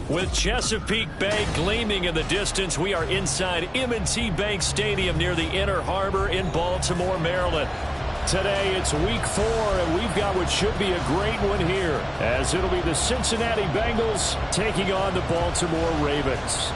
With Chesapeake Bay gleaming in the distance, we are inside M&T Bank Stadium near the Inner Harbor in Baltimore, Maryland. Today, it's week 4, and we've got what should be a great one here, as it'll be the Cincinnati Bengals taking on the Baltimore Ravens.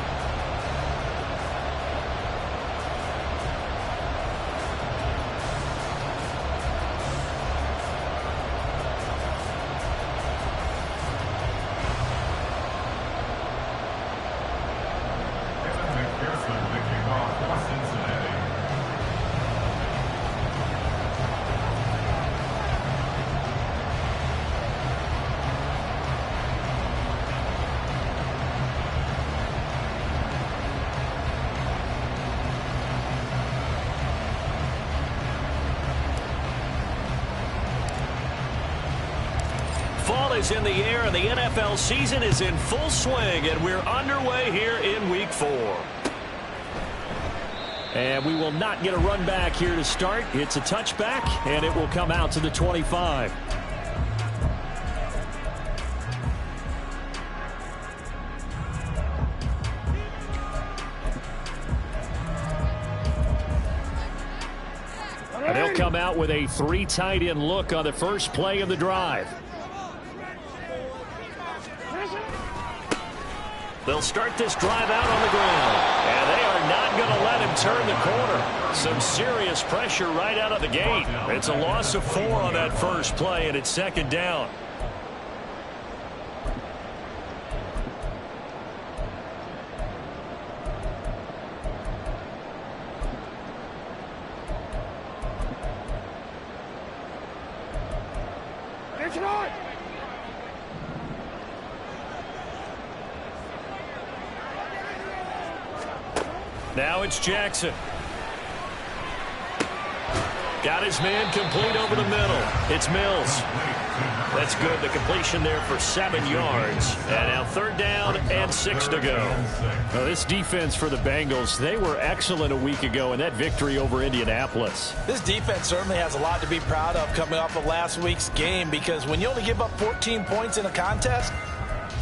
Fall is in the air, and the NFL season is in full swing, and we're underway here in Week 4. And we will not get a run back here to start. It's a touchback, and it will come out to the 25. And they'll come out with a 3 tight end look on the first play of the drive. They'll start this drive out on the ground, and they are not going to let him turn the corner. Some serious pressure right out of the gate. It's a loss of 4 on that first play, and it's second down. Now it's Jackson. Got his man complete over the middle. It's Mills. That's good. The completion there for 7 yards. And now 3rd down and 6 to go. Now this defense for the Bengals, they were excellent a week ago in that victory over Indianapolis. This defense certainly has a lot to be proud of coming off of last week's game, because when you only give up 14 points in a contest,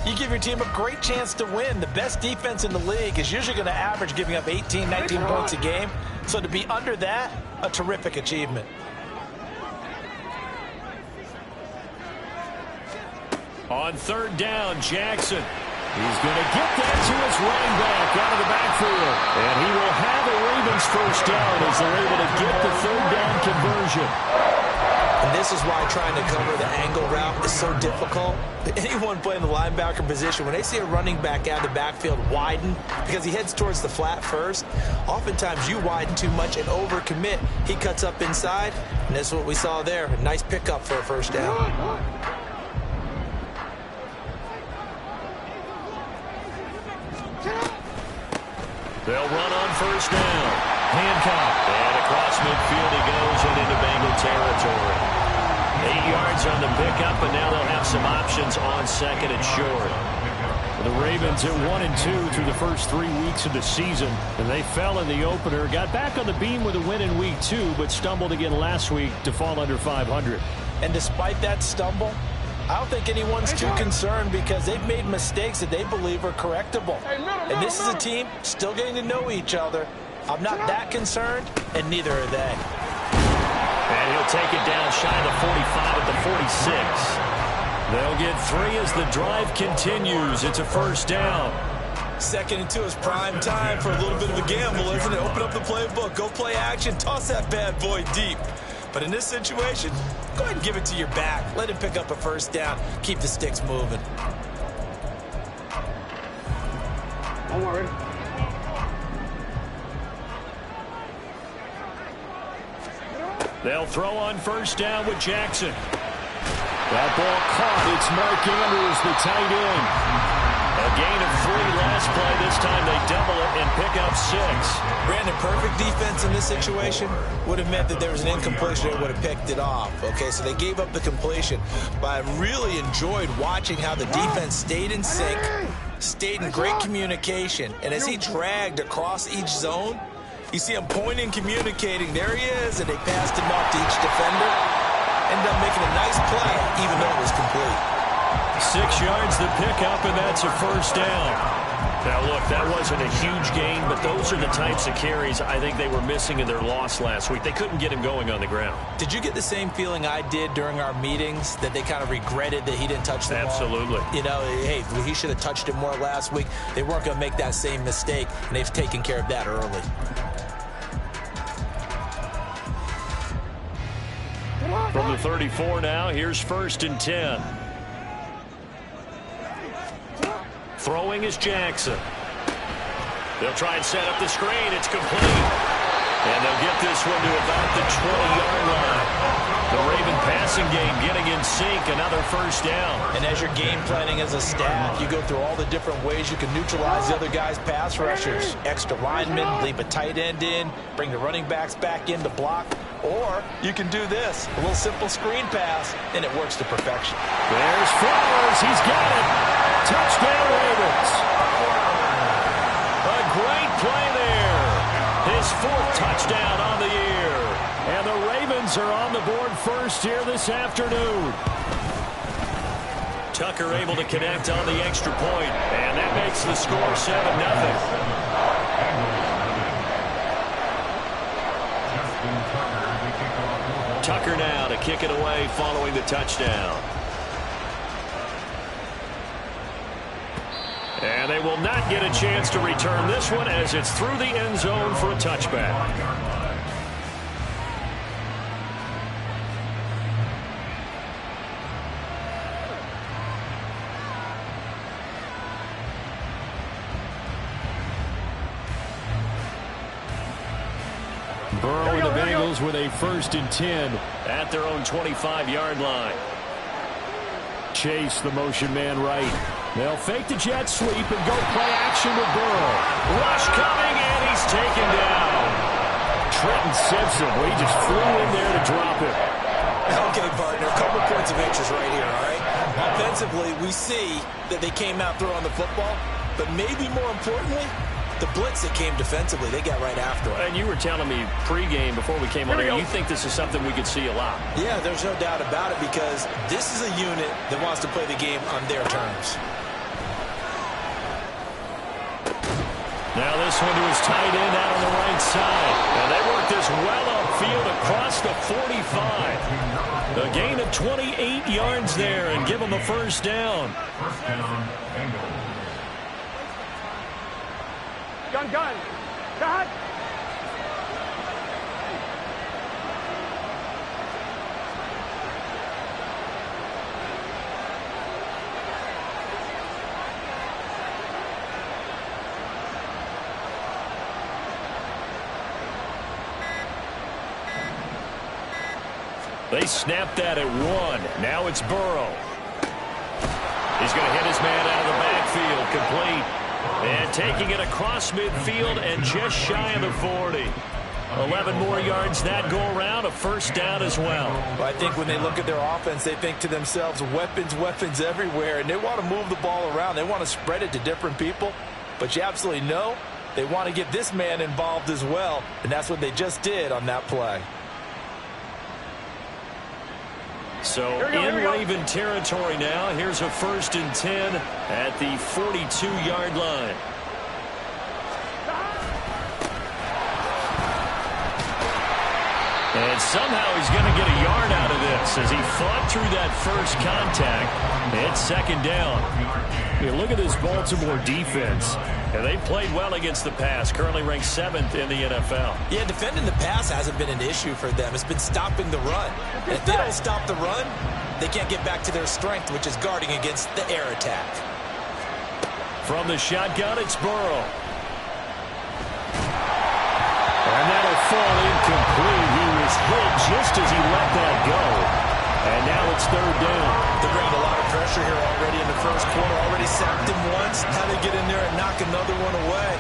you give your team a great chance to win. The best defense in the league is usually going to average giving up 18, 19 points a game. So to be under that, a terrific achievement. On 3rd down, Jackson. He's going to get that to his running back out of the backfield. And he will have a Ravens first down as they're able to get the 3rd down conversion. And this is why trying to cover the angle route is so difficult. Anyone playing the linebacker position, when they see a running back out of the backfield widen because he heads towards the flat first, oftentimes you widen too much and overcommit. He cuts up inside, and this is what we saw there. A nice pickup for a first down. They'll run on 1st down. Hancock. And across midfield he goes and into Bengal territory. 8 yards on the pickup, and now they'll have some options on 2nd and short. The Ravens at 1-2 through the first 3 weeks of the season. And they fell in the opener, got back on the beam with a win in Week 2, but stumbled again last week to fall under 500. And despite that stumble, I don't think anyone's too concerned, because they've made mistakes that they believe are correctable. And this is a team still getting to know each other. I'm not that concerned, and neither are they. And he'll take it down shy of the 45 at the 46. They'll get 3 as the drive continues. It's a first down. 2nd and 2 is prime time for a little bit of a gamble, isn't it? Open up the playbook, go play action, toss that bad boy deep. But in this situation, go ahead and give it to your back. Let him pick up a first down. Keep the sticks moving. Don't worry. They'll throw on 1st down with Jackson. That ball caught. It's Mark Andrews, the tight end. A gain of 3 last play. This time they double it and pick up 6. Brandon, perfect defense in this situation would have meant that there was an incompletion that would have picked it off. Okay, so they gave up the completion. But I really enjoyed watching how the defense stayed in sync, stayed in great communication. And as he dragged across each zone, you see him pointing, communicating. There he is, and they passed him off to each defender. Ended up making a nice play, even though it was complete. 6 yards to pick up, and that's a first down. Now, look, that wasn't a huge gain, but those are the types of carries I think they were missing in their loss last week. They couldn't get him going on the ground. Did you get the same feeling I did during our meetings, that they kind of regretted that he didn't touch the ball? Absolutely. You know, hey, he should have touched it more last week. They weren't going to make that same mistake, and they've taken care of that early. From the 34 now, here's 1st and 10. Throwing is Jackson. They'll try and set up the screen. It's complete. And they'll get this one to about the 20-yard line. The Raven passing game getting in sync. Another first down. And as you're game planning as a staff, you go through all the different ways you can neutralize the other guy's pass rushers. Extra linemen, leave a tight end in, bring the running backs back in to block. Or you can do this, a little simple screen pass, and it works to perfection. There's Flowers. He's got it. Touchdown, Ravens. A great play there. His 4th touchdown on the year. And the Ravens are on the board first here this afternoon. Tucker able to connect on the extra point, and that makes the score 7-0. Tucker now to kick it away following the touchdown. And they will not get a chance to return this one as it's through the end zone for a touchback. Burrow and the Bengals with a 1st and 10 at their own 25-yard line. Chase, the motion man right. They'll fake the jet sweep and go play action with Burrow. Rush coming, and he's taken down. Trenton Simpson, well, he just flew in there to drop it. Okay, partner, a couple points of interest right here, all right? Offensively, we see that they came out throwing the football, but maybe more importantly, the blitz that came defensively, they got right after it. And you were telling me pregame before we came on here, you think this is something we could see a lot. Yeah, there's no doubt about it, because this is a unit that wants to play the game on their terms. Now this one to his tight end out on the right side. And they work this well upfield across the 45. A gain of 28 yards there and give them a first down. Gun. Cut. They snapped that at 1. Now it's Burrow. He's going to hit his man out of the backfield. Complete. And taking it across midfield and just shy of the 40. 11 more yards that go around, a first down as well. Well, I think when they look at their offense, they think to themselves, weapons everywhere, and they want to move the ball around. They want to spread it to different people, but you absolutely know they want to get this man involved as well, and that's what they just did on that play. So in Raven territory now, here's a 1st and 10 at the 42-yard line. And somehow he's going to get a yard out of this as he fought through that first contact. It's 2nd down. You look at this Baltimore defense. And they played well against the pass, currently ranked 7th in the NFL. Yeah, defending the pass hasn't been an issue for them. It's been stopping the run. And if they don't stop the run, they can't get back to their strength, which is guarding against the air attack. From the shotgun, it's Burrow. And that'll fall incomplete. He was hit just as he let that go. And now it's 3rd down. one away.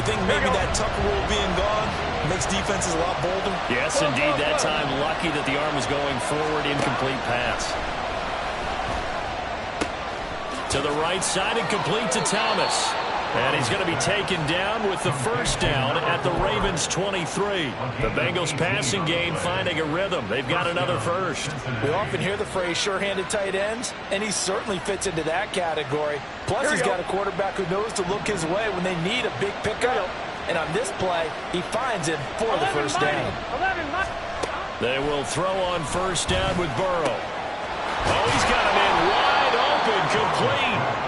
You think maybe that Tucker rule being gone makes defenses a lot bolder? Yes, indeed. That time, lucky that the arm was going forward. Incomplete pass. To the right side and complete to Thomas. And he's going to be taken down with the first down at the Ravens' 23. The Bengals passing game finding a rhythm. They've got another first. We often hear the phrase sure-handed tight ends, and he certainly fits into that category. Plus, he's got a quarterback who knows to look his way when they need a big pickup. And on this play, he finds him for the first down. They will throw on first down with Burrow. Oh, he's got him in wide open, complete.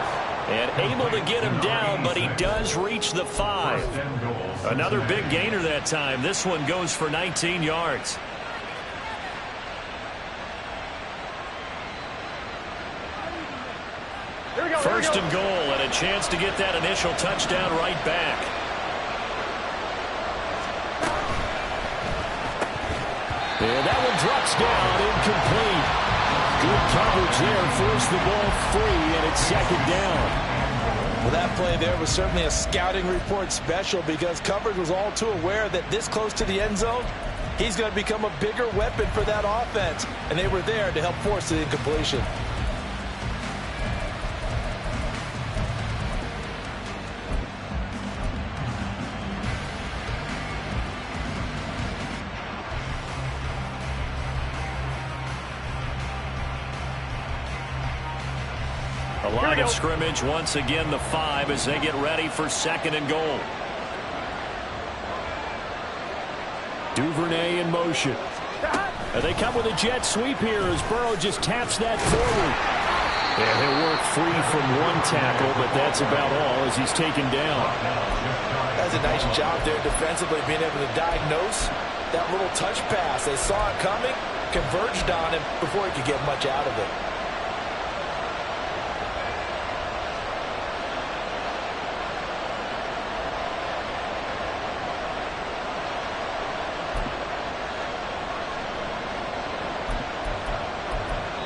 And able to get him down, but he does reach the 5. Another big gainer that time. This one goes for 19 yards. First and goal, and a chance to get that initial touchdown right back. And that one drops down, incomplete. Good coverage there, forced the ball free, and it's second down. Well, that play there was certainly a scouting report special because coverage was all too aware that this close to the end zone, he's going to become a bigger weapon for that offense. And they were there to help force the incompletion. A line of scrimmage, once again the 5 as they get ready for second and goal. Duvernay in motion. And they come with a jet sweep here as Burrow just taps that forward. And he'll work free from one tackle, but that's about all as he's taken down. That's a nice job there defensively, being able to diagnose that little touch pass. They saw it coming, converged on him before he could get much out of it.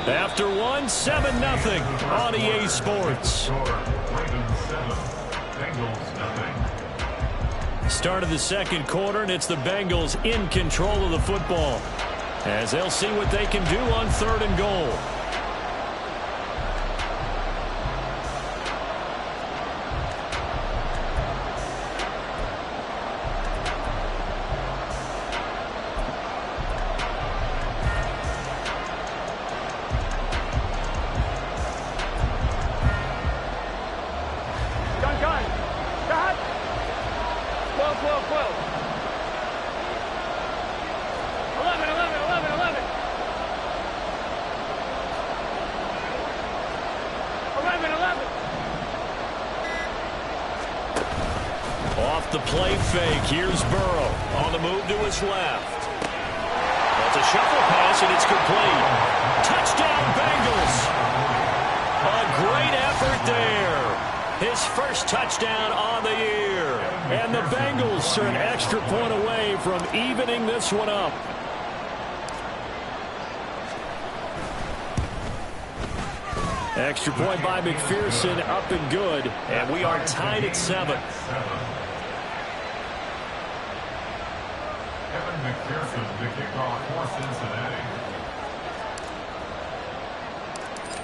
After one, 7-0 on EA Sports. Start of the second quarter, and it's the Bengals in control of the football as they'll see what they can do on third and goal. Off the play fake, here's Burrow on the move to his left. That's a shuffle pass, and it's complete. Touchdown, Bengals. A great effort there. His first touchdown on the year. And the Bengals are an extra point away from evening this one up. Extra point by McPherson, up and good. And we are tied at 7. McPherson to kick off for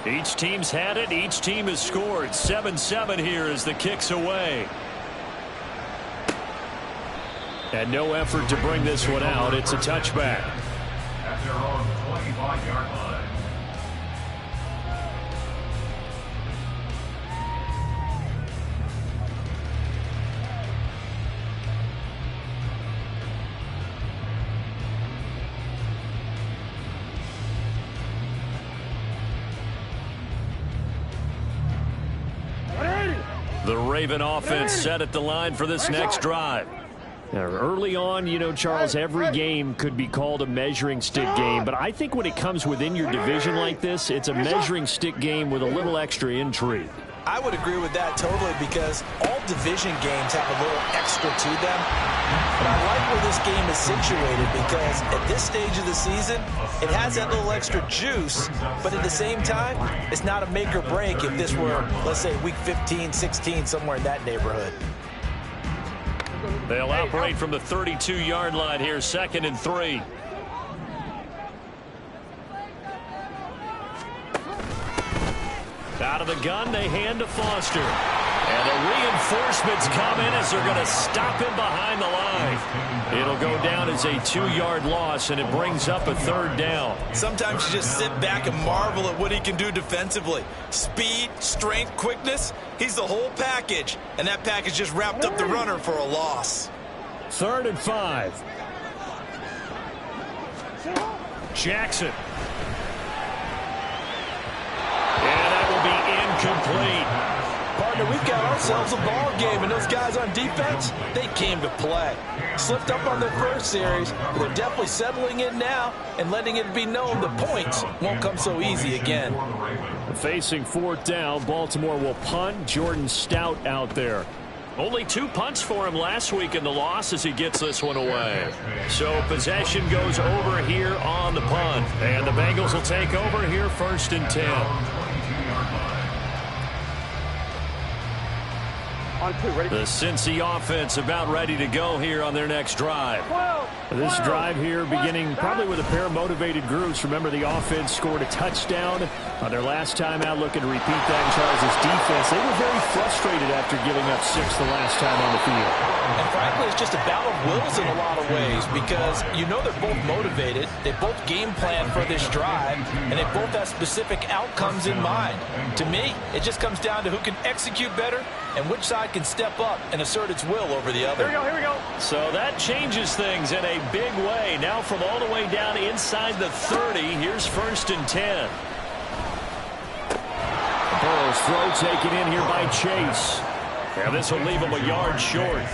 Cincinnati. Each team's had it. Each team has scored. 7-7 here as the kick's away. And no effort to bring this one out. It's a touchback. At their own 25-yard line. The Raven offense set at the line for this next drive. Now, early on, you know, Charles, every game could be called a measuring stick game. But I think when it comes within your division like this, it's a measuring stick game with a little extra intrigue. I would agree with that totally because all division games have a little extra to them. But I like where this game is situated because at this stage of the season, it has that little extra juice, but at the same time, it's not a make or break if this were, let's say, week 15, 16, somewhere in that neighborhood. They'll operate from the 32-yard line here, 2nd and 3. Out of the gun, they hand to Foster. And the reinforcements come in as they're going to stop him behind the line. It'll go down as a 2-yard loss, and it brings up a 3rd down. Sometimes you just sit back and marvel at what he can do defensively. Speed, strength, quickness, he's the whole package. And that package just wrapped up the runner for a loss. 3rd and 5. Jackson. And that will be incomplete. Partner, we've got ourselves a ball game, and those guys on defense, they came to play. Slipped up on their first series, but they're definitely settling in now and letting it be known the points won't come so easy again. Facing 4th down, Baltimore will punt. Jordan Stout out there. Only 2 punts for him last week in the loss as he gets this one away. So possession goes over here on the punt. And the Bengals will take over here 1st and 10. On 2, ready? The Cincy offense about ready to go here on their next drive. This drive here beginning probably with a pair of motivated groups. Remember, the offense scored a touchdown on their last time out, looking to repeat that in Charles' defense. They were very frustrated after giving up 6 the last time on the field. And frankly, it's just a battle of wills in a lot of ways because you know they're both motivated, they both game plan for this drive, and they both have specific outcomes in mind. To me, it just comes down to who can execute better and which side can step up and assert its will over the other. Here we go. So that changes things in a big way. Now from all the way down inside the 30, here's 1st and 10. Burrow's throw taken in here by Chase. And this will leave him a yard short.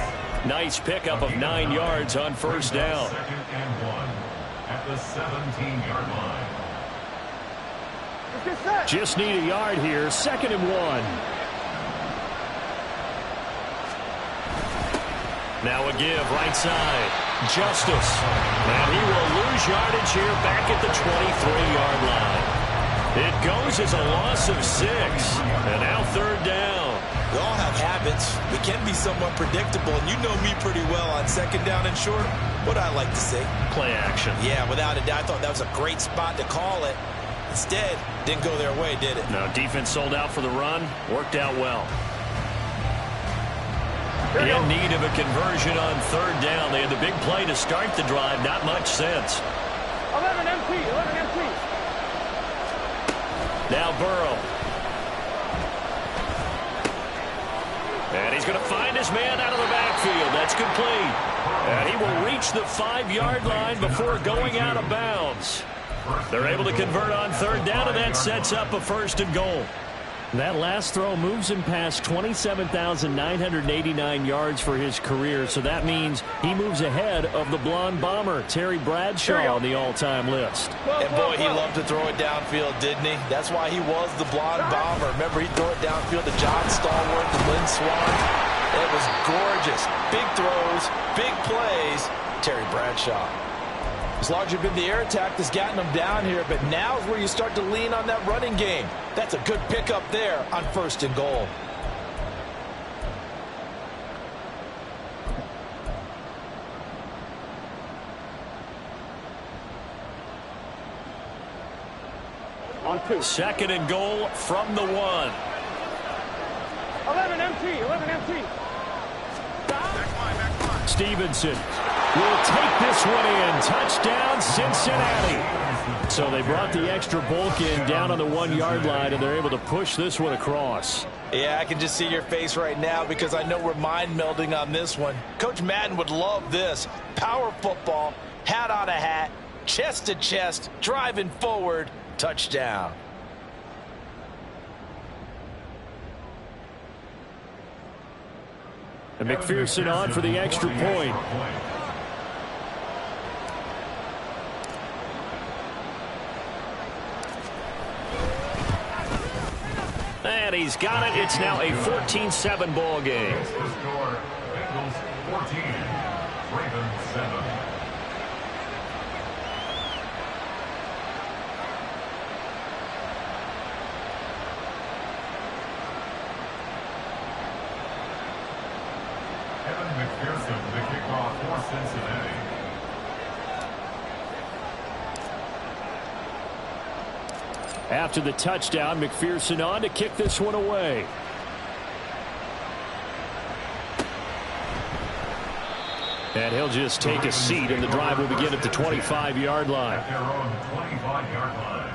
Nice pickup of 9 yards on 1st down. 2nd and 1 at the 17-yard line. Let's get set. Just need a yard here. 2nd and 1. Now a give, right side. Justice. And he will lose yardage here back at the 23-yard line. It goes as a loss of 6. And now 3rd down. We all have habits. We can be somewhat predictable, and you know me pretty well on 2nd down and short. What I like to see. Play action. Yeah, without a doubt, I thought that was a great spot to call it. Instead, didn't go their way, did it? No, defense sold out for the run. Worked out well. In need of a conversion on 3rd down. They had the big play to start the drive. Not much sense. 11 MT. Now Burrow. And he's going to find his man out of the backfield. That's complete. And he will reach the 5-yard line before going out of bounds. They're able to convert on 3rd down, and that sets up a 1st and goal. That last throw moves him past 27,989 yards for his career, so that means he moves ahead of the blonde bomber, Terry Bradshaw, on the all-time list. And boy, he loved to throw it downfield, didn't he? That's why he was the blonde bomber. Remember, he'd throw it downfield to John Stallworth and Lynn Swann. It was gorgeous. Big throws, big plays. Terry Bradshaw. It's largely been the air attack that's gotten them down here, but now is where you start to lean on that running game. That's a good pickup there on 1st and goal. On 2. 2nd and goal from the 1. 11 MT. Stevenson will take this one in. Touchdown, Cincinnati. So they brought the extra bulk in down on the 1-yard line, and they're able to push this one across. Yeah, I can just see your face right now because I know we're mind melding on this one. Coach Madden would love this. Power football, hat on a hat, chest to chest, driving forward, touchdown. And McPherson on for the extra point. And he's got it. It's now a 14-7 ball game. The score, Bengals 14, Ravens 7. McPherson, the draw for Cincinnati. After the touchdown, McPherson on to kick this one away. And he'll just take a seat, and the drive will begin at the 25-yard line. At their own 25-yard line.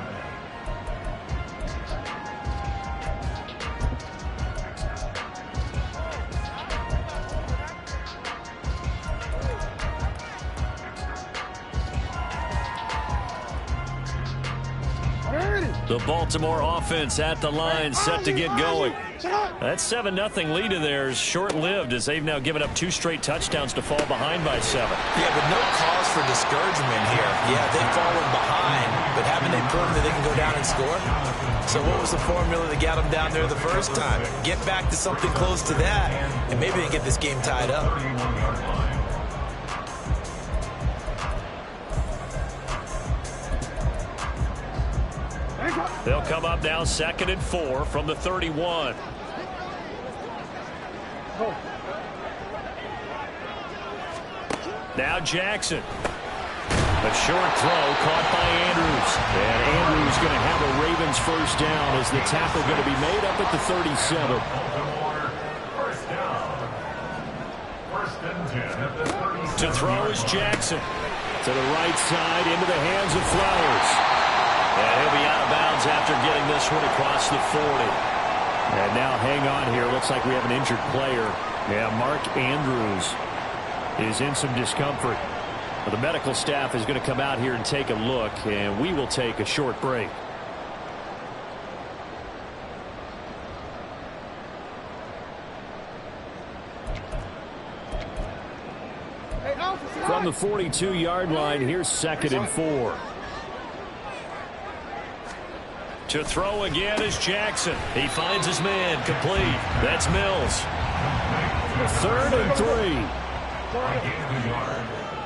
The Baltimore offense at the line, set to get going. That 7-0 lead of theirs short-lived as they've now given up 2 straight touchdowns to fall behind by 7. Yeah, but no cause for discouragement here. Yeah, they've fallen behind, but haven't they proven that they can go down and score? So what was the formula that got them down there the first time? Get back to something close to that, and maybe they get this game tied up. They'll come up now 2nd and 4 from the 31. Now Jackson. A short throw caught by Andrews. And Andrews going to have a Ravens first down as the tackle going to be made up at the 37. Baltimore, first down. 1st and 10 at the 37. To throw is Jackson. To the right side into the hands of Flowers. And he'll be out of bounds after getting this one across the 40. And now hang on here. Looks like we have an injured player. Yeah, Mark Andrews is in some discomfort. Well, the medical staff is going to come out here and take a look, and we will take a short break. From the 42-yard line, here's 2nd and 4. To throw again is Jackson. He finds his man, complete. That's Mills. 3rd and 3.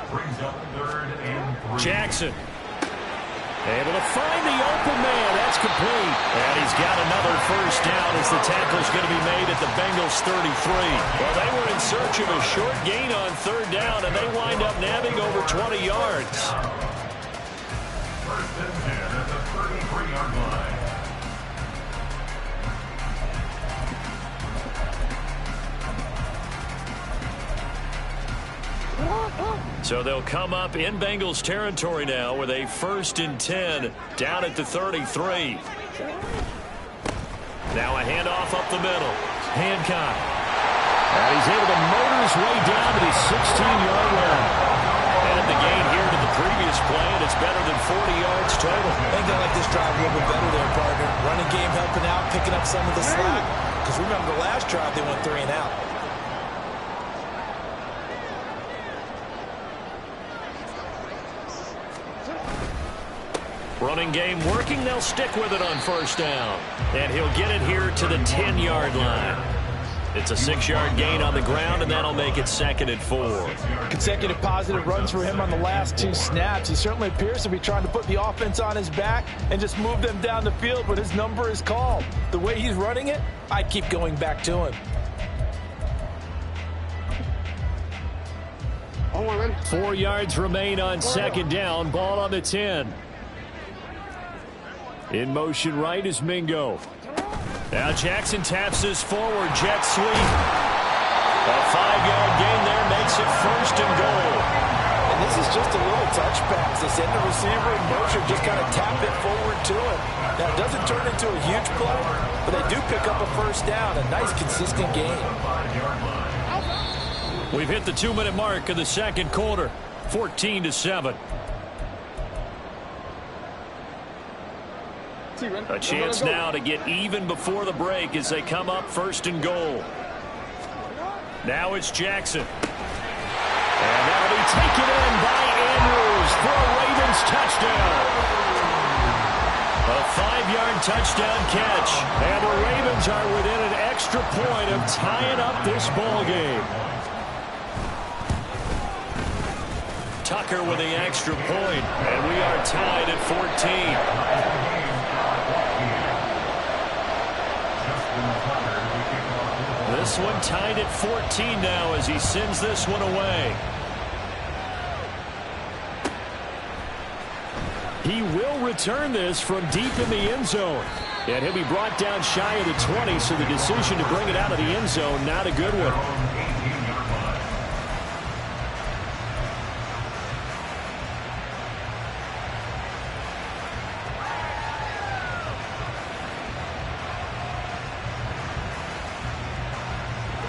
Brings up 3rd and 3. Jackson. Able to find the open man. That's complete. And he's got another first down as the tackle's going to be made at the Bengals 33. Well, they were in search of a short gain on 3rd down, and they wind up nabbing over 20 yards. 1st and 10 at the 33-yard line. So they'll come up in Bengals territory now with a 1st and 10 down at the 33. Now a handoff up the middle. Hancock. And he's able to motor his way down to the 16-yard line. And the gain here to the previous play, and it's better than 40 yards total. I think they like this drive a little bit better there, partner. Running game helping out, picking up some of the slack. Because remember, the last drive they went 3 and out. Running game working. They'll stick with it on 1st down. And he'll get it here to the 10-yard line. It's a 6-yard gain on the ground, and that'll make it 2nd and 4. Consecutive positive runs for him on the last 2 snaps. He certainly appears to be trying to put the offense on his back and just move them down the field when his number is called. The way he's running it, I'd keep going back to him. 4 yards remain on 2nd down. Ball on the 10. In motion right is Mingo. Now Jackson taps this forward jet sweep. A 5-yard gain there makes it 1st and goal. And this is just a little touch pass. They send the receiver in motion, just kind of tap it forward to him. Now it doesn't turn into a huge play, but they do pick up a 1st down. A nice consistent gain. We've hit the 2-minute mark of the 2nd quarter. 14-7. A chance now to get even before the break as they come up 1st and goal. Now it's Jackson. And that'll be taken in by Andrews for a Ravens touchdown. A 5-yard touchdown catch. And the Ravens are within an extra point of tying up this ball game. Tucker with the extra point, and we are tied at 14. This one tied at 14 now as he sends this one away. He will return this from deep in the end zone. And he'll be brought down shy of the 20, so the decision to bring it out of the end zone, not a good one.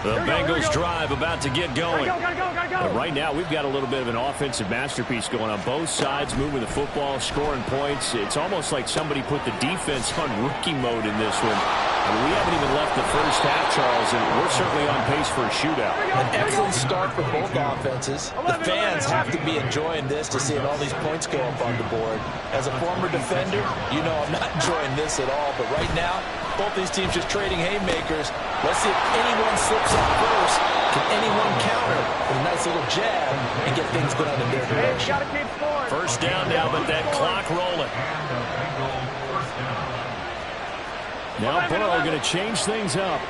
The Bengals drive about to get going. Gotta go. Right now, we've got a little bit of an offensive masterpiece going on both sides, moving the football, scoring points. It's almost like somebody put the defense on rookie mode in this one. I mean, we haven't even left the first half, Charles, and we're certainly on pace for a shootout. An excellent start for both offenses. The fans have to be enjoying this to seeing all these points go up on the board. As a former defender, you know I'm not enjoying this at all. But right now, both these teams just trading haymakers. Let's see if anyone slips up first. Can anyone counter with a nice little jab and get things going in their direction? First down now, but that clock rolling. Now Burrow going to change things up.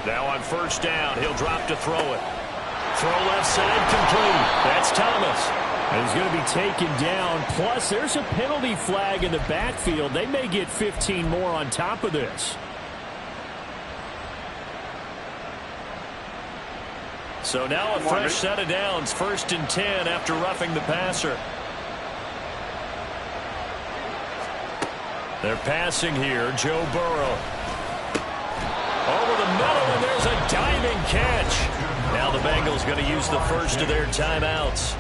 Now on first down, he'll drop to throw it. Throw left side complete. That's Thomas. And he's going to be taken down. Plus, there's a penalty flag in the backfield. They may get 15 more on top of this. So now a fresh set of downs. 1st and 10 after roughing the passer. They're passing here. Joe Burrow. Over the middle, and there's a diving catch. Now the Bengals going to use the first of their timeouts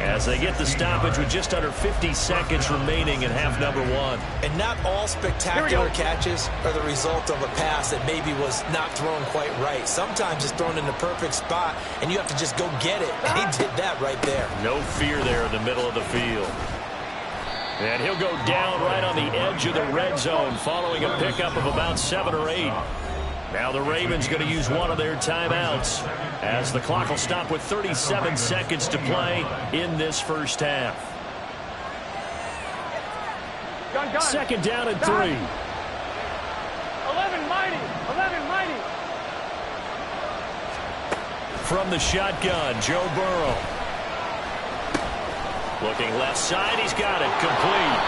as they get the stoppage with just under 50 seconds remaining in half number 1. And not all spectacular catches are the result of a pass that maybe was not thrown quite right. Sometimes it's thrown in the perfect spot, and you have to just go get it. And he did that right there. No fear there in the middle of the field. And he'll go down right on the edge of the red zone following a pickup of about 7 or 8. Now the Ravens going to use one of their timeouts as the clock will stop with 37 seconds to play in this first half. Gun. 2nd down and 3. 11 mighty. From the shotgun, Joe Burrow. Looking left side, he's got it, complete.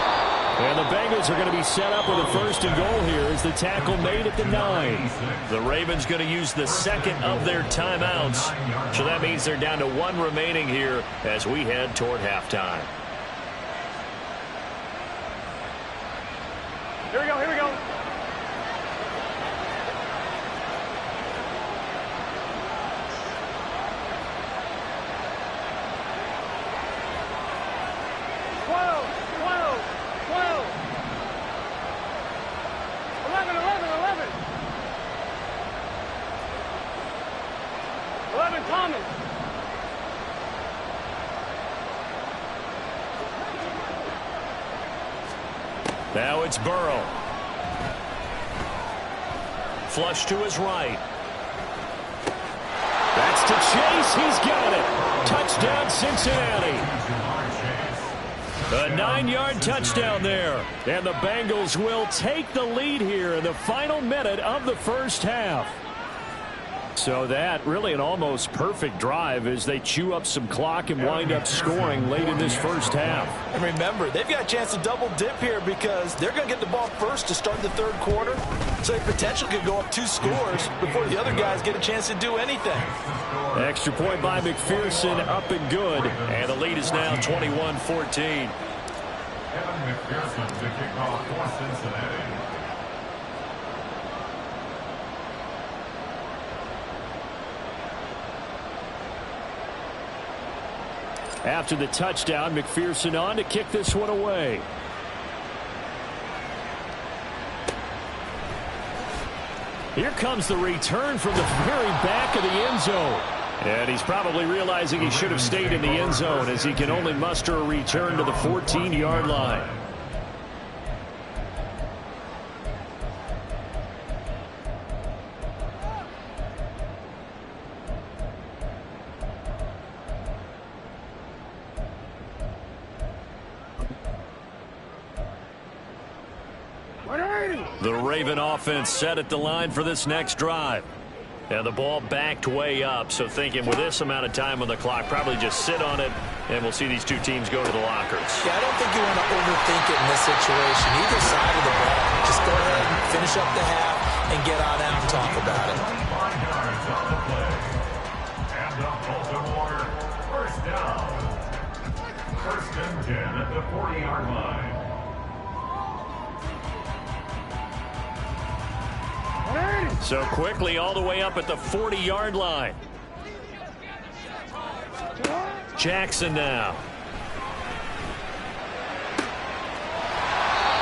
And the Bengals are going to be set up with a 1st and goal here as the tackle made at the 9. The Ravens going to use the second of their timeouts. So that means they're down to 1 remaining here as we head toward halftime. Here we go. Thomas. Now it's Burrow. Flush to his right. That's to Chase. He's got it. Touchdown, Cincinnati. A 9-yard touchdown there. And the Bengals will take the lead here in the final minute of the first half. So that really an almost perfect drive as they chew up some clock and wind up scoring late in this first half. And remember, they've got a chance to double dip here because they're going to get the ball first to start the 3rd quarter. So they potentially could go up 2 scores before the other guys get a chance to do anything. Extra point by McPherson, up and good. And the lead is now 21-14. Kevin McPherson to kick off for Cincinnati. After the touchdown, McPherson on to kick this one away. Here comes the return from the very back of the end zone. And he's probably realizing he should have stayed in the end zone as he can only muster a return to the 14-yard line. The Raven offense set at the line for this next drive. And the ball backed way up, so thinking with this amount of time on the clock, probably just sit on it, and we'll see these two teams go to the lockers. Yeah, I don't think you want to overthink it in this situation. Either side of the ball, just go ahead and finish up the half and get on out and talk about it. 5 yards on the play. And the Baltimore first down. First and 10 at the 40-yard line. So quickly all the way up at the 40-yard line. Jackson now.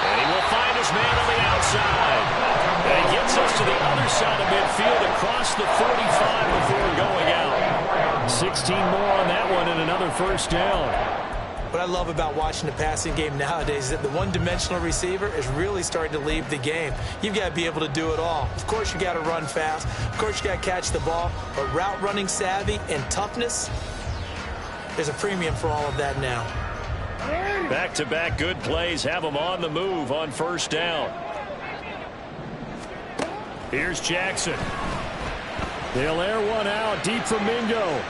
And he will find his man on the outside. And he gets us to the other side of midfield across the 45 before going out. 16 more on that one and another first down. What I love about watching the passing game nowadays is that the one-dimensional receiver is really starting to leave the game. You've got to be able to do it all. Of course, you got to run fast. Of course, you got to catch the ball. But route running savvy and toughness, there's a premium for all of that now. Back-to-back good plays have them on the move on first down. Here's Jackson. They'll air one out deep from Mingo.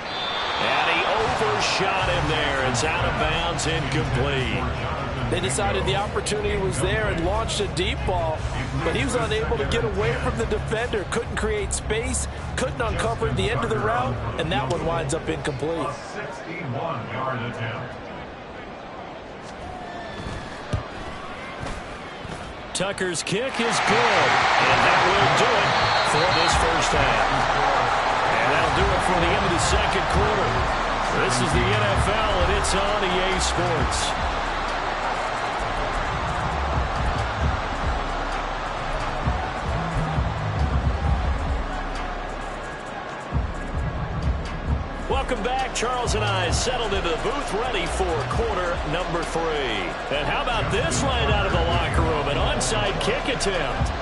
And he overshot him there. It's out of bounds, incomplete. They decided the opportunity was there and launched a deep ball, but he was unable to get away from the defender. Couldn't create space, couldn't uncover the end of the route, and that one winds up incomplete. A 61-yard attempt. Tucker's kick is good, and that will do it for this first half. And that'll do it for the end of the second quarter. This is the NFL, and it's on EA Sports. Welcome back. Charles and I settled into the booth ready for quarter number 3. And how about this right out of the locker room? An onside kick attempt.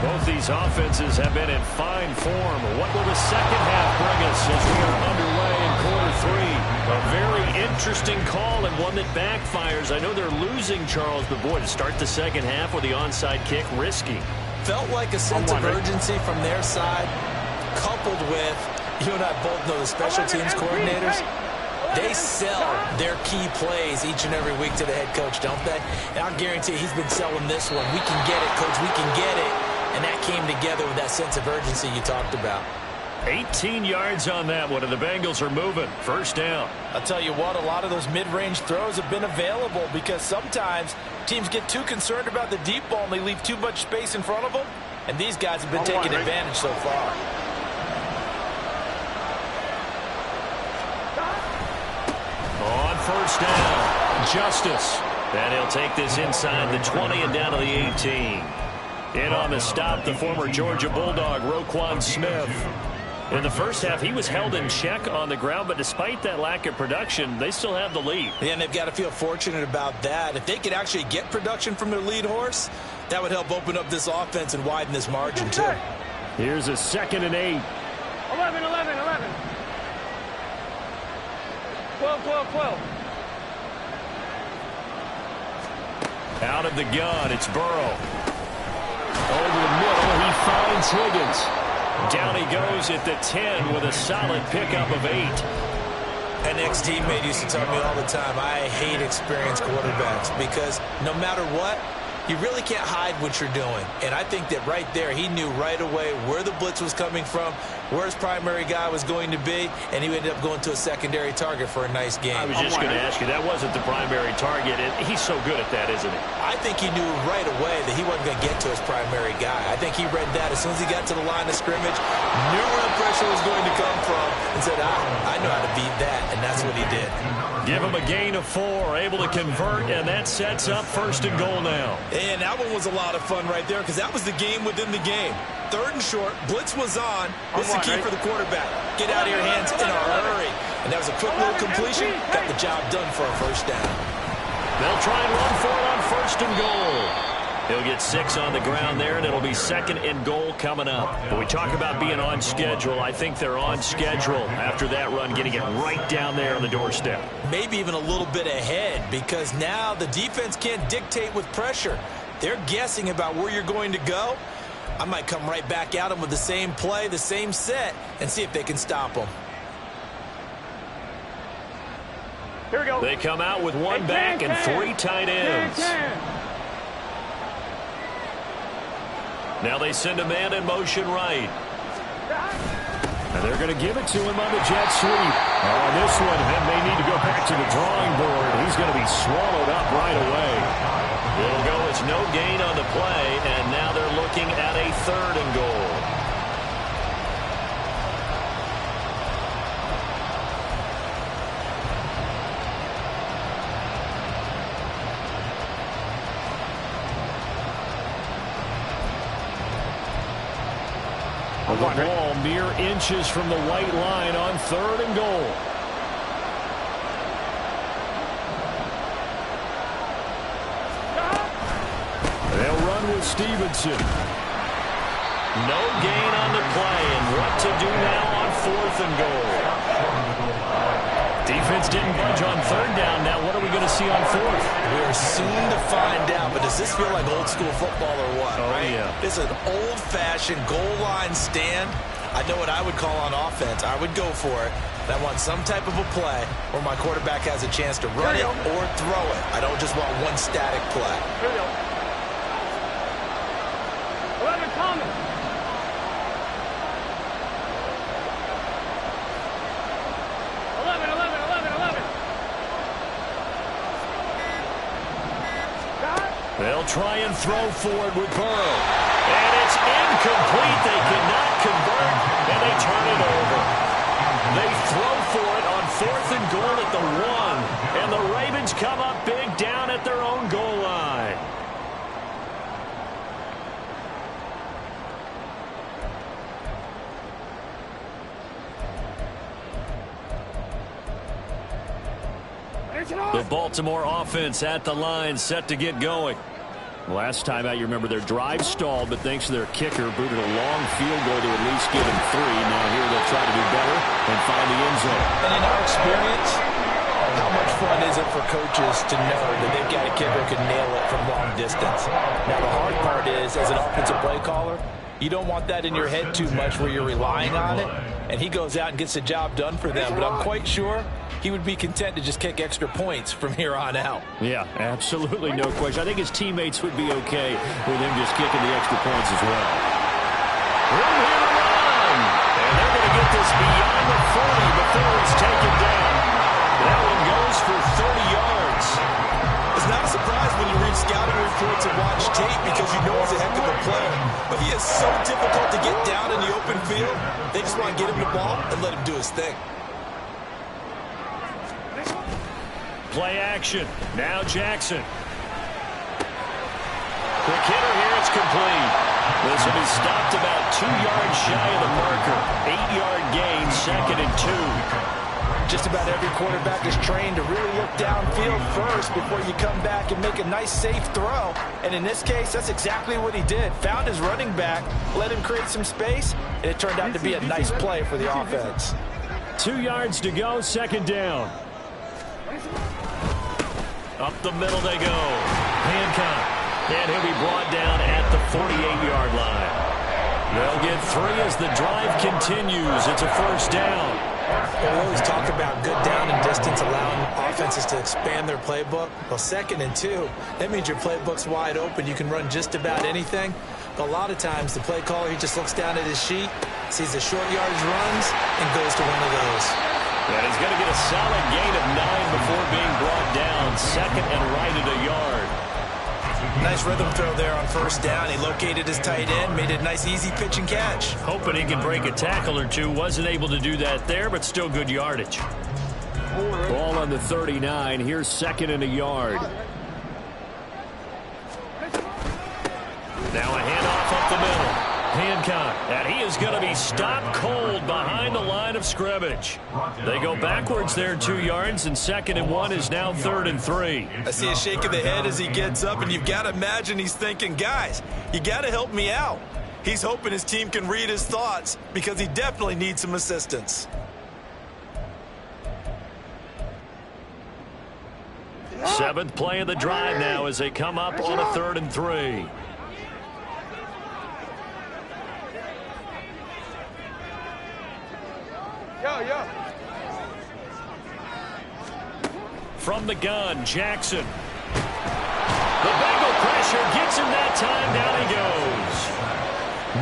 Both these offenses have been in fine form. What will the second half bring us as we are underway in quarter 3? A very interesting call and one that backfires. I know they're losing, Charles, but boy, to start the second half with the onside kick, risky. Felt like a sense of urgency from their side, coupled with, you and I both know the special teams coordinators, they sell their key plays each and every week to the head coach, don't they? And I guarantee he's been selling this one. We can get it, coach, we can get it. And that came together with that sense of urgency you talked about. 18 yards on that one, and the Bengals are moving. First down. I'll tell you what, a lot of those mid-range throws have been available because sometimes teams get too concerned about the deep ball and they leave too much space in front of them. And these guys have been taking advantage so far. On first down, Justice. And he'll take this inside the 20 and down to the 18. In on the stop, the former Georgia Bulldog, Roquan Smith. In the first half, he was held in check on the ground, but despite that lack of production, they still have the lead. Yeah, and they've got to feel fortunate about that. If they could actually get production from their lead horse, that would help open up this offense and widen this margin, too. Here's a 2nd and 8. 11, 11, 11. 12, 12, 12. Out of the gun, it's Burrow. Over the middle, he finds Higgins. Down he goes at the 10 with a solid pickup of 8. An ex-teammate used to tell me all the time, I hate experienced quarterbacks because no matter what, you really can't hide what you're doing. And I think that right there, he knew right away where the blitz was coming from, where his primary guy was going to be, and he ended up going to a secondary target for a nice game. I was just going to ask you, that wasn't the primary target, and he's so good at that, isn't he? I think he knew right away that he wasn't going to get to his primary guy. I think he read that as soon as he got to the line of scrimmage, knew where the pressure was going to come from, and said, I know how to beat that, and that's what he did. Give him a gain of 4, able to convert, and that sets up 1st and goal now. And that one was a lot of fun right there because that was the game within the game. 3rd and short, blitz was on. This is the key for the quarterback. Get out of your hands in a hurry. And that was a quick little completion. Got the job done for a first down. They'll try and run for it on 1st and goal. He'll get 6 on the ground there, and it'll be 2nd and goal coming up. But we talk about being on schedule. I think they're on schedule after that run, getting it right down there on the doorstep. Maybe even a little bit ahead because now the defense can't dictate with pressure. They're guessing about where you're going to go. I might come right back at them with the same play, the same set, and see if they can stop them. Here we go. They come out with one back and 3 tight ends. Now they send a man in motion right. And they're going to give it to him on the jet sweep. On this one, and they need to go back to the drawing board. He's going to be swallowed up right away. It'll go as no gain on the play, and now they're looking at a 3rd and goal. The ball mere inches from the white line on 3rd and goal. They'll run with Stevenson. No gain on the play, and what to do now on 4th and goal. Defense didn't budge on 3rd down. Now what are we going to see on 4th? We're soon to find out, but does this feel like old school football or what, right? Yeah. This is an old-fashioned goal line stand. I know what I would call on offense. I would go for it. I want some type of a play where my quarterback has a chance to run it or throw it. I don't just want one static play. Here we go. 11 coming. 11. They'll try and throw for it with Burrow. And it's incomplete. They cannot convert, and they turn it over. They throw for it on 4th and goal at the 1, and the Ravens come up big down at their own goal line. The Baltimore offense at the line, set to get going. Last time out, you remember their drive stalled, but thanks to their kicker, booted a long field goal to at least give them 3. Now here they'll try to do better and find the end zone. And in our experience, how much fun is it for coaches to know that they've got a kicker who can nail it from long distance? Now the hard part is, as an offensive play caller, you don't want that in your head too much where you're relying on it, and he goes out and gets the job done for them. But I'm quite sure he would be content to just kick extra points from here on out. Yeah, absolutely, no question. I think his teammates would be okay with him just kicking the extra points as well. Room here to run. And they're going to get this beyond the 40 before he's taken down. That one goes for 30 yards. It's not a surprise when you read scouting reports and watch tape because you know he's a heck of a player. But he is so difficult to get down in the open field. They just want to get him the ball and let him do his thing. Play action. Now Jackson. Quick hitter here. It's complete. This will be stopped about 2 yards shy of the marker. 8-yard gain, 2nd and 2. Just about every quarterback is trained to really look downfield first before you come back and make a nice, safe throw. And in this case, that's exactly what he did. Found his running back, let him create some space, and it turned out to be a nice play for the offense. 2 yards to go, 2nd down. Up the middle they go. Hancock. And he'll be brought down at the 48-yard line. They'll get 3 as the drive continues. It's a 1st down. We always talk about good down and distance, allowing offenses to expand their playbook. Well, 2nd and 2, that means your playbook's wide open. You can run just about anything. But a lot of times, the play caller, he just looks down at his sheet, sees the short yardage runs, and goes to one of those. And he's going to get a solid gain of 9 before being brought down. 2nd and right at a yard. Nice rhythm throw there on 1st down. He located his tight end, made it a nice easy pitch and catch. Hoping he could break a tackle or two. Wasn't able to do that there, but still good yardage. Ball on the 39. Here's 2nd and a yard. Now a handoff up the middle. Hancock, and he is going to be stopped cold behind the line of scrimmage. They go backwards there 2 yards, and 2nd and 1 is now 3rd and 3. I see a shake of the head as he gets up, and you've got to imagine he's thinking, guys, you got to help me out. He's hoping his team can read his thoughts because he definitely needs some assistance. Seventh play of the drive now as they come up on a 3rd and 3. from the gun. Jackson. The Bengal pressure gets him that time. Down he goes.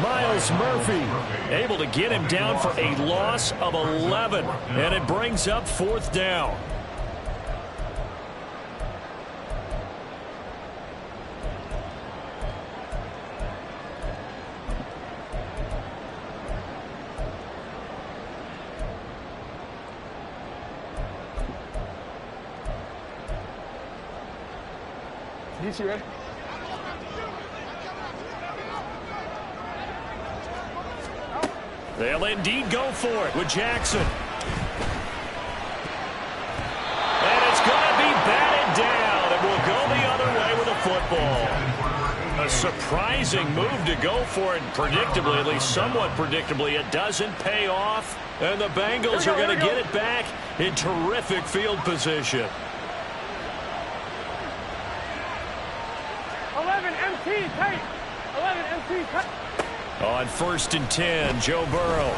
Miles Murphy able to get him down for a loss of 11. And it brings up 4th down. DC ready? They'll indeed go for it with Jackson. And it's going to be batted down. And will go the other way with a football. A surprising move to go for it. Predictably, at least somewhat predictably, it doesn't pay off. And the Bengals are going to get it back in terrific field position. 11 MT tight. 11 MT tight. On 1st and 10, Joe Burrow.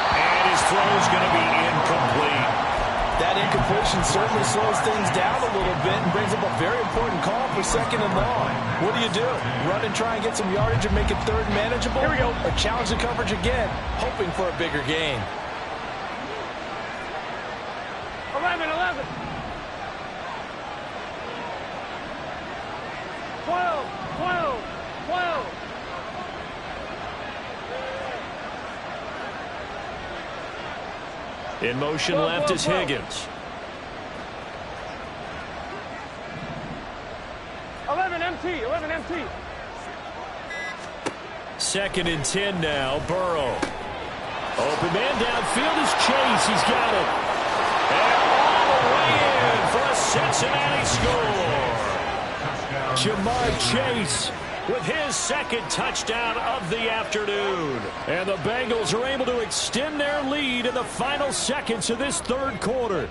And his throw is going to be incomplete. That incompletion certainly slows things down a little bit and brings up a very important call for 2nd and long. What do? Run and try and get some yardage and make it 3rd and manageable? Here we go. Or challenge the coverage again, hoping for a bigger gain? 11. 12. 12. 12. In motion left is Higgins. 11 MT. 11 MT. 2nd and 10 now, Burrow. Open man downfield is Chase. He's got it. And all the way in for a Cincinnati score. Jamar Chase with his 2nd touchdown of the afternoon. And the Bengals are able to extend their lead in the final seconds of this 3rd quarter.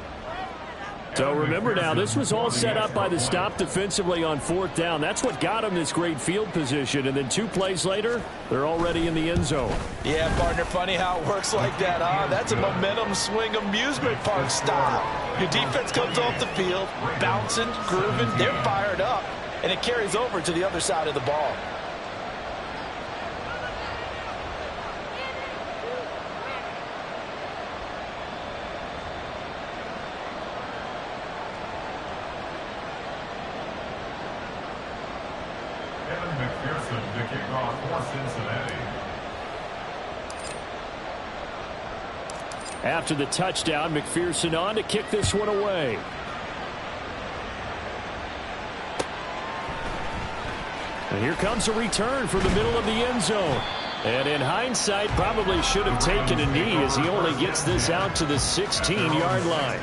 So remember now, this was all set up by the stop defensively on 4th down. That's what got them this great field position. And then 2 plays later, they're already in the end zone. Yeah, partner, funny how it works like that, huh? That's a momentum swing amusement park style. Your defense comes off the field, bouncing, grooving, they're fired up. And it carries over to the other side of the ball. Evan McPherson to kick off for Cincinnati. After the touchdown, McPherson on to kick this one away. And here comes a return from the middle of the end zone. And in hindsight, probably should have taken a knee as he only gets this out to the 16-yard line.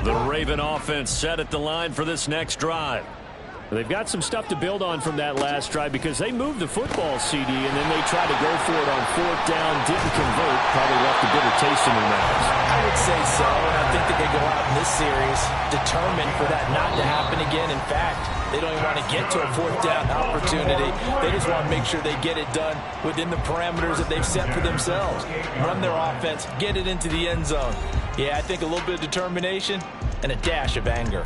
The Raven offense set at the line for this next drive. They've got some stuff to build on from that last drive because they moved the football, CD, and then they tried to go for it on 4th down, didn't convert, probably left a bitter taste in their mouths. I would say so, and I think that they go out in this series determined for that not to happen again. In fact, they don't even want to get to a 4th down opportunity. They just want to make sure they get it done within the parameters that they've set for themselves. Run their offense, get it into the end zone. Yeah, I think a little bit of determination and a dash of anger.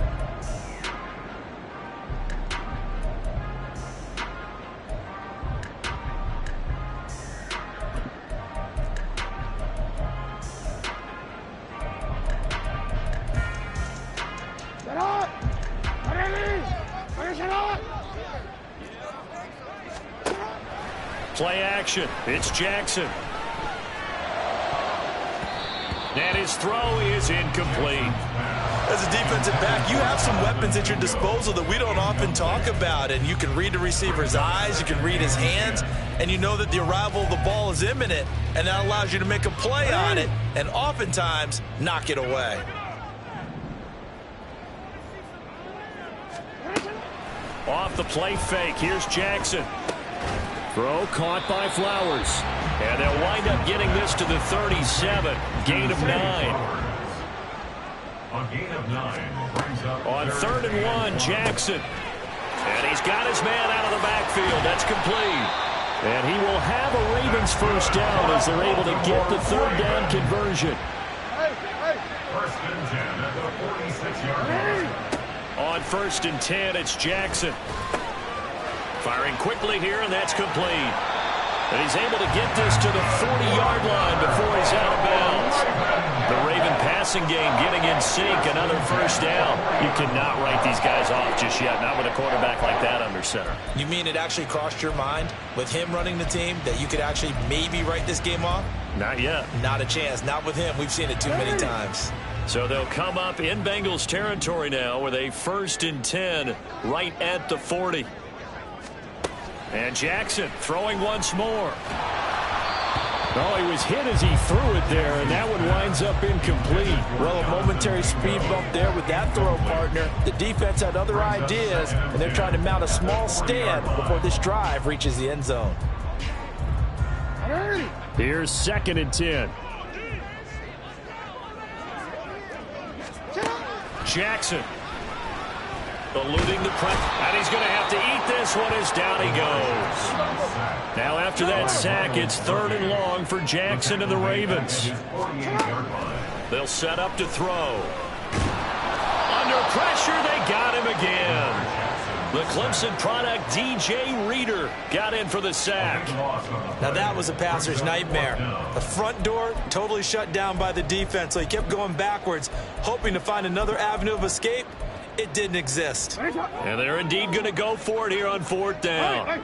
Play action. It's Jackson. And his throw is incomplete. As a defensive back, you have some weapons at your disposal that we don't often talk about. And you can read the receiver's eyes, you can read his hands, and you know that the arrival of the ball is imminent. And that allows you to make a play on it and oftentimes knock it away. Off the play fake. Here's Jackson. Throw caught by Flowers. And they'll wind up getting this to the 37. Gain of 9. A gain of 9 brings up On 3rd and 1, Jackson. And he's got his man out of the backfield. That's complete. And he will have a Ravens first down as they're able to get the 3rd down conversion. First and 10 at the 46-yard line. On 1st and 10, it's Jackson. Firing quickly here, and that's complete. And he's able to get this to the 40-yard line before he's out of bounds. The Raven passing game getting in sync, another first down. You cannot write these guys off just yet, not with a quarterback like that under center. You mean it actually crossed your mind with him running the team that you could actually maybe write this game off? Not yet. Not a chance. Not with him. We've seen it too many times. So they'll come up in Bengals territory now with a 1st and 10 right at the 40. And Jackson throwing once more. Oh, he was hit as he threw it there, and that one winds up incomplete. Well, a momentary speed bump there with that throw, partner. The defense had other ideas, and they're trying to mount a small stand before this drive reaches the end zone. Here's 2nd and 10. Jackson eluding the press, and he's going to have to eat this one as down he goes. Now after that sack, it's 3rd and long for Jackson and the Ravens. They'll set up to throw. Under pressure, they got him again. The Clemson product, DJ Reader, got in for the sack. Now that was a passer's nightmare. The front door totally shut down by the defense, so he kept going backwards, hoping to find another avenue of escape. It didn't exist. And they're indeed going to go for it here on 4th down.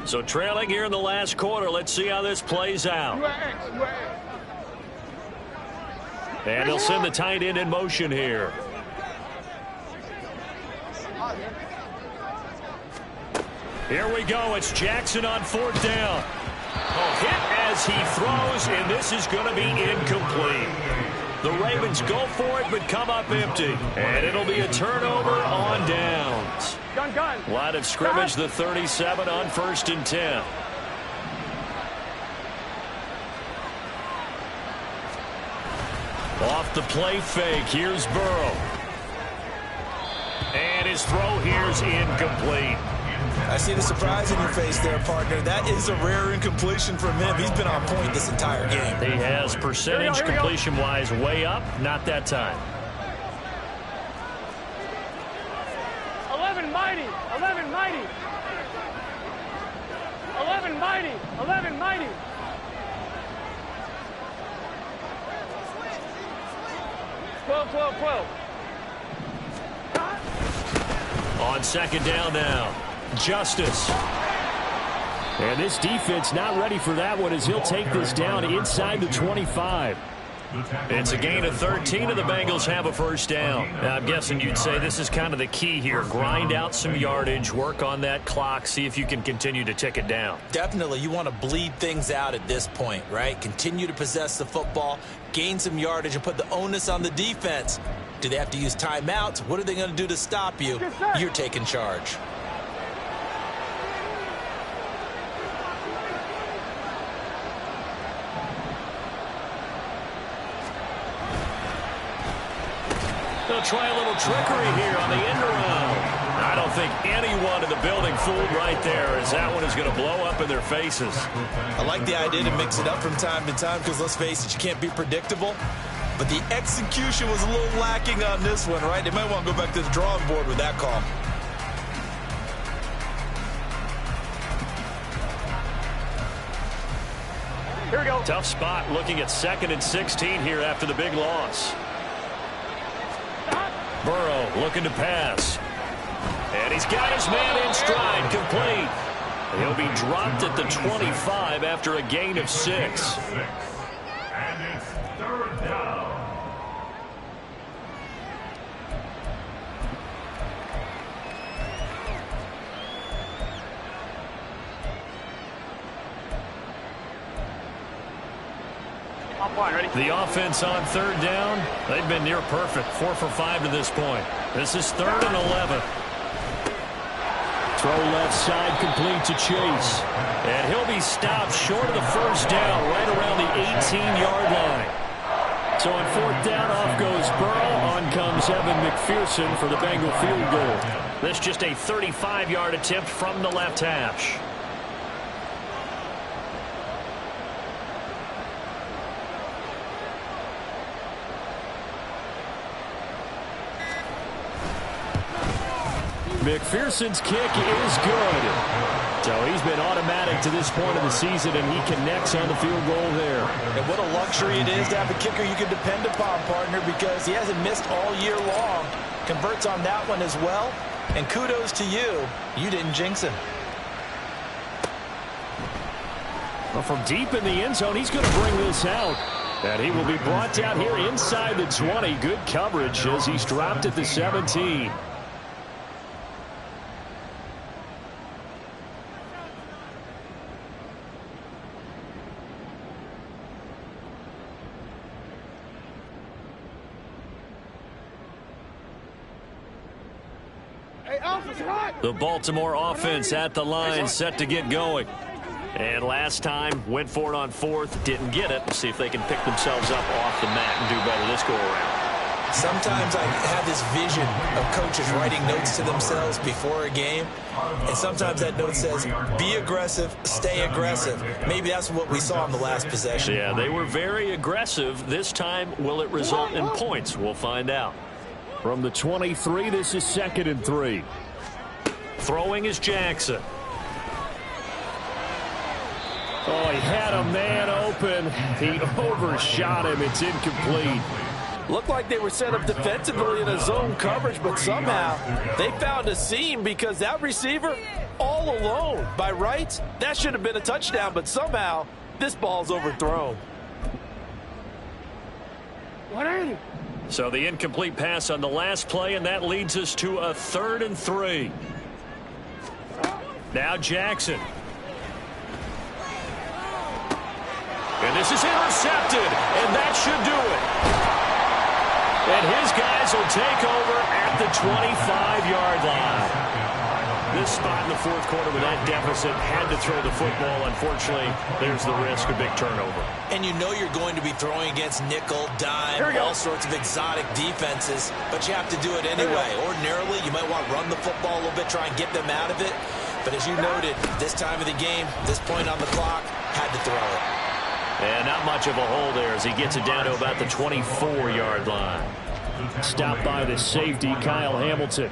So trailing here in the last quarter, let's see how this plays out. And they'll send the tight end in motion here. Here we go. It's Jackson on 4th down. Oh, hit as he throws, and this is going to be incomplete. The Ravens go for it, but come up empty. And it'll be a turnover on downs. Gun. Line of scrimmage, the 37 on 1st and 10. Off the play fake, here's Burrow. And his throw here's incomplete. I see the surprise in your face there, partner. That is a rare incompletion from him. He's been on point this entire game. He has percentage completion-wise way up, not that time. 11 mighty. 11 mighty. 11 mighty. 11 mighty. Twelve. On 2nd down now. Justice. And this defense not ready for that one as he'll take this down inside the 25. It's a gain of 13, and the Bengals have a first down. Now, I'm guessing you'd say this is kind of the key here. Grind out some yardage, work on that clock, see if you can continue to tick it down. Definitely, you want to bleed things out at this point, right? Continue to possess the football, gain some yardage, and put the onus on the defense. Do they have to use timeouts? What are they going to do to stop you? You're taking charge. They'll try a little trickery here on the end around. I don't think anyone in the building fooled right there, as that one is going to blow up in their faces. I like the idea to mix it up from time to time because, let's face it, you can't be predictable. But the execution was a little lacking on this one, right? They might want to go back to the drawing board with that call. Here we go. Tough spot looking at 2nd and 16 here after the big loss. Burrow looking to pass. And he's got his man in stride, complete. He'll be dropped at the 25 after a gain of 6. And it's 3rd down. Ready? The offense on 3rd down, they've been near perfect. 4 for 5 to this point. This is 3rd and 11. Throw left side complete to Chase. And he'll be stopped short of the first down right around the 18-yard line. So on fourth down, off goes Burrow. On comes Evan McPherson for the Bengal field goal. This just a 35-yard attempt from the left hash. McPherson's kick is good. So he's been automatic to this point of the season, and he connects on the field goal there. And what a luxury it is to have a kicker you can depend upon, partner, because he hasn't missed all year long. Converts on that one as well. And kudos to you. You didn't jinx him. Well, from deep in the end zone, he's going to bring this out. And he will be brought down here inside the 20. Good coverage as he's dropped at the 17. The Baltimore offense at the line, set to get going. And last time, went for it on fourth, didn't get it. See if they can pick themselves up off the mat and do better this go-around. Sometimes I have this vision of coaches writing notes to themselves before a game, and sometimes that note says, be aggressive, stay aggressive. Maybe that's what we saw in the last possession. Yeah, they were very aggressive. This time, will it result in points? We'll find out. From the 23, this is 2nd and 3. Throwing is Jackson. Oh, he had a man open. He overshot him. It's incomplete. Looked like they were set up defensively in a zone coverage, but somehow they found a seam because that receiver all alone. By rights, that should have been a touchdown, but somehow this ball's overthrown. 180. So the incomplete pass on the last play, and that leads us to a 3rd and 3. Now Jackson. And this is intercepted, and that should do it. And his guys will take over at the 25-yard line. This spot in the fourth quarter with that deficit, had to throw the football. Unfortunately, there's the risk of big turnover. And you know you're going to be throwing against nickel, dime, all sorts of exotic defenses, but you have to do it anyway. Ordinarily, you might want to run the football a little bit, try and get them out of it. But as you noted, this time of the game, this point on the clock, had to throw it. And not much of a hole there as he gets it down to about the 24-yard line. Stopped by the safety, Kyle Hamilton.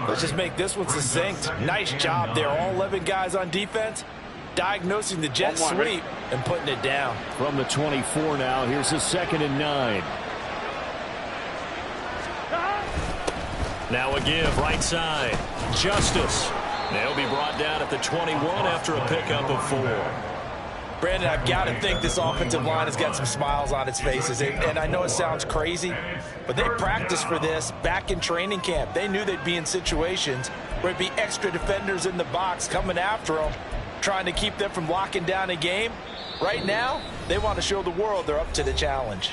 Let's just make this one succinct. Nice job there. All 11 guys on defense diagnosing the jet sweep and putting it down. From the 24 now, here's a 2nd and 9. Now a give, right side. Justice. They'll be brought down at the 21 after a pickup of 4. Brandon, I've got to think this offensive line has got some smiles on its faces. And I know it sounds crazy, but they practiced for this back in training camp. They knew they'd be in situations where it'd be extra defenders in the box coming after them, trying to keep them from locking down a game. Right now, they want to show the world they're up to the challenge.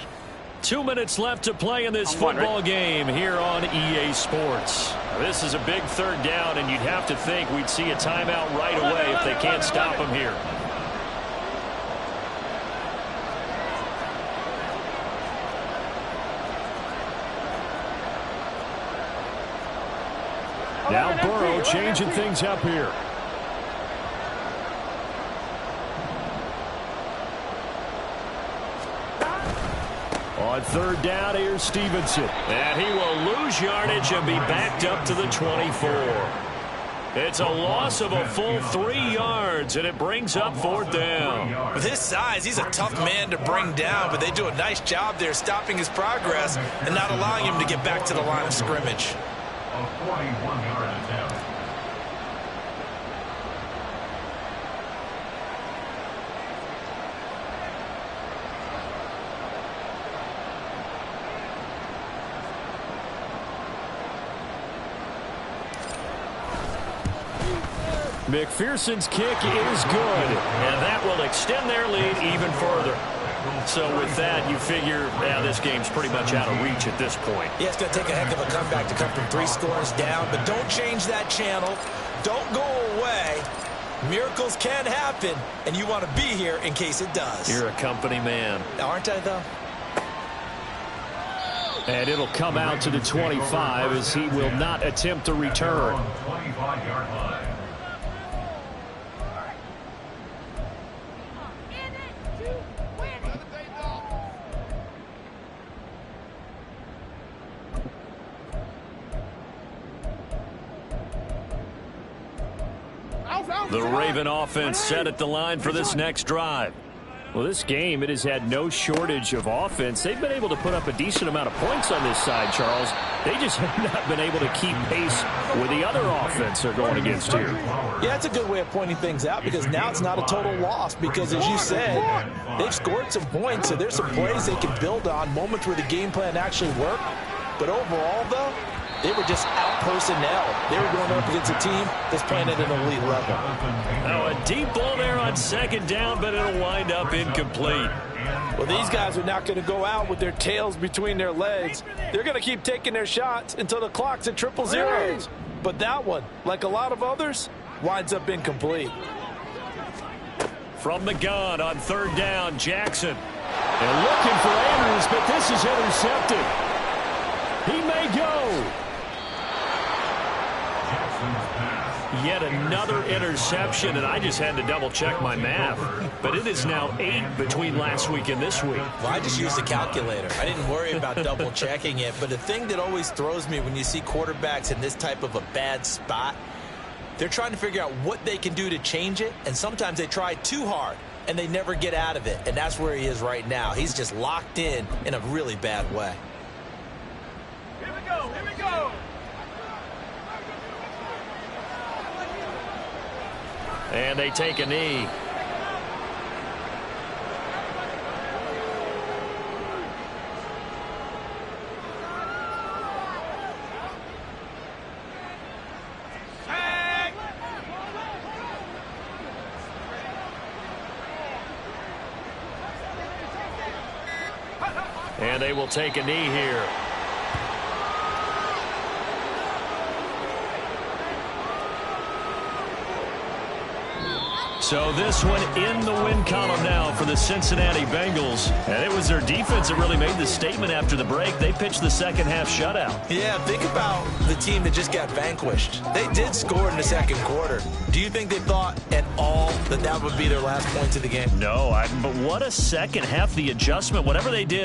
2 minutes left to play in this football game here on EA Sports. Now, this is a big 3rd down, and you'd have to think we'd see a timeout right away if they can't stop them here. Now Burrow changing things up here. On 3rd down, here's Stevenson. And he will lose yardage and be backed up to the 24. It's a loss of a full 3 yards, and it brings up 4th down. With his size, he's a tough man to bring down, but they do a nice job there stopping his progress and not allowing him to get back to the line of scrimmage. A 41-yard attempt. McPherson's kick is good. And that will extend their lead even further. So with that, you figure, yeah, this game's pretty much out of reach at this point. Yeah, it's going to take a heck of a comeback to come from 3 scores down, but don't change that channel. Don't go away. Miracles can happen, and you want to be here in case it does. You're a company man. Aren't I, though? And it'll come out to the 25 as he will not attempt to return. 25-yard line. The Raven offense set at the line for this next drive. Well, this game, it has had no shortage of offense. They've been able to put up a decent amount of points on this side, Charles. They just have not been able to keep pace with the other offense they're going against here. Yeah, that's a good way of pointing things out because now it's not a total loss because, as you said, they've scored some points, so there's some plays they can build on, moments where the game plan actually worked. But overall, though, they were just out personnel. They were going up against a team that's playing at an elite level. Oh, a deep ball there on second down, but it'll wind up incomplete. Well, these guys are not going to go out with their tails between their legs. They're going to keep taking their shots until the clock's at 000. But that one, like a lot of others, winds up incomplete. From the gun on third down, Jackson. And looking for Andrews, but this is intercepted. He may go. Yet another interception, and I just had to double-check my math. But it is now 8 between last week and this week. Well, I just used a calculator. I didn't worry about double-checking it. But the thing that always throws me when you see quarterbacks in this type of a bad spot, they're trying to figure out what they can do to change it, and sometimes they try too hard, and they never get out of it. And that's where he is right now. He's just locked in a really bad way. Here we go. Here we go. And they take a knee. And they will take a knee here. So this one in the win column now for the Cincinnati Bengals. And it was their defense that really made the statement after the break. They pitched the second half shutout. Yeah, think about the team that just got vanquished. They did score in the second quarter. Do you think they thought at all that that would be their last points of the game? No, but what a second half. The adjustment, whatever they did